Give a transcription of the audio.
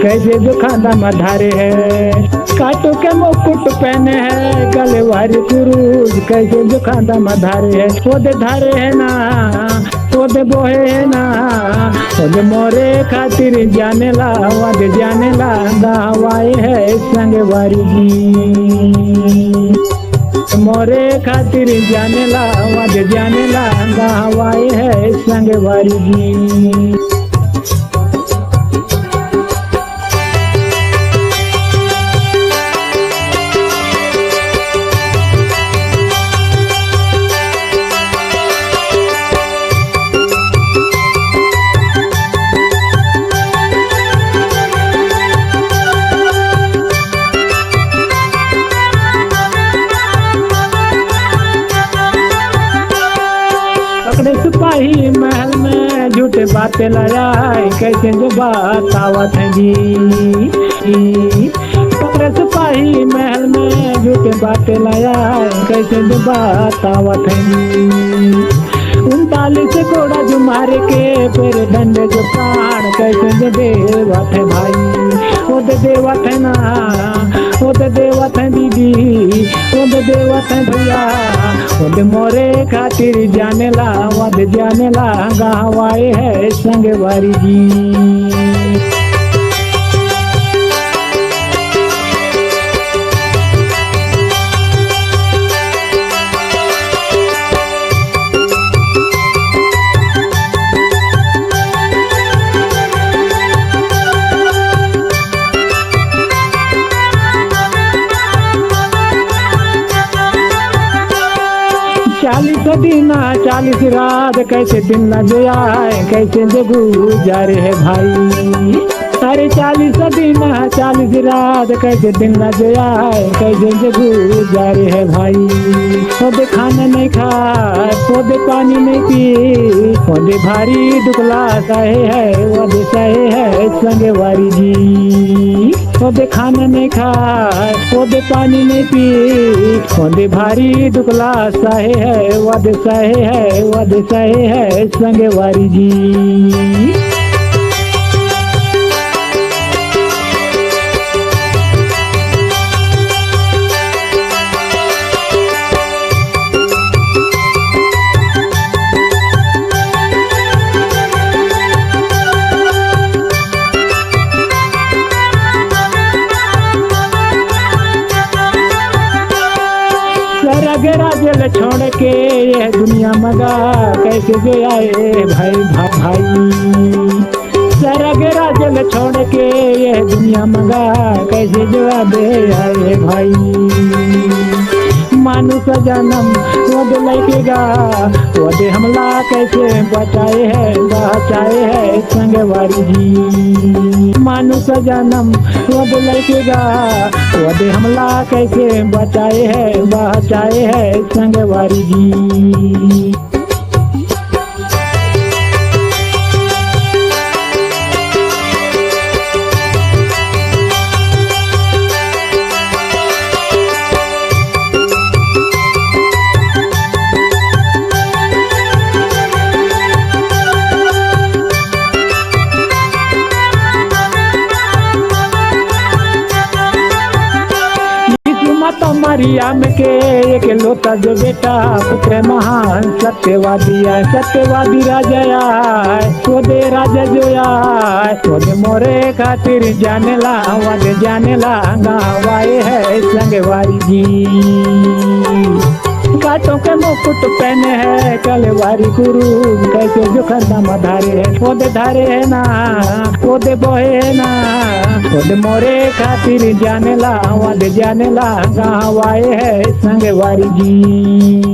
कैसे जो खाना मधारे है। काटो के मुकुट पहने है गले वारी कुरूज, कैसे जो खाना मधारे है। ओदे धारे है ना ओदे बोहे है ना, ओदे मोरे खातिर जाने ला वादे जाने ला हवाए है संग वारी जी। मोरे खातिर जाने ला वादे जाने ला हवाए है संग वारी जी। पकड़े सिपाही महल में झूठे बातें लगाए, कैसे जो बात आवत है जी। पकड़े सिपाही महल में झूठे बातें लगाए, कैसे जो बात आवत है जी। 39 घोड़ा जो मारे के फिर दंड जो प्राण, कैसे जो देवत है भाई। वो तो देवत है ना वो तो देवत है दीदी, वो तो देवत है भैया। वो तो मोरे खातिर जाने ला वद जाने ला गवाए है संग वारी जी। चालीस दिन 40 रात कैसे दिन न जाए, कैसे जो गुजारे है भाई। अरे 40 दिन 40 रात कैसे दिन न जाए, कैसे जो गुजारे है भाई। ओदे खाना नहीं खाए ओदे पानी नहीं पी, ओदे भारी दुखला सहे है ओदे सहे है संग वारी जी। ओदे खाना नहीं खाए ओदे पानी नहीं पी, ओदे भारी दुखला सहे है वद सहे है संग वारी जी। राजेल छोड़ के ये दुनिया मगा, कैसे जो आए भाई भाई। सरग राजेल छोड़ के ये दुनिया मगा, कैसे जो आए भाई। मानुष जन्म वद लैकेगा वदे हमला कैसे बचाए है संग वारी जी। मानुष जन्म वद लैकेगा वदे हमला कैसे बचाए है संग वारी जी। मरियम के एक लोटा जो बेटा पुत्र महान सत्यवादी राजा आए, सोदे राजा जो आए सोदे मोरे खातिर जाने ला वद जाने ला गवाए है संग वारी जी। काटों के मुकुट पहने है गले वारी गुरु, कैसे जो खाना मधारे है। ओदे धारे है ना ओदे बोहे है ना, ओदे मोरे खातिर जाने ला वद जाने ला गवाए है संग वारी जी।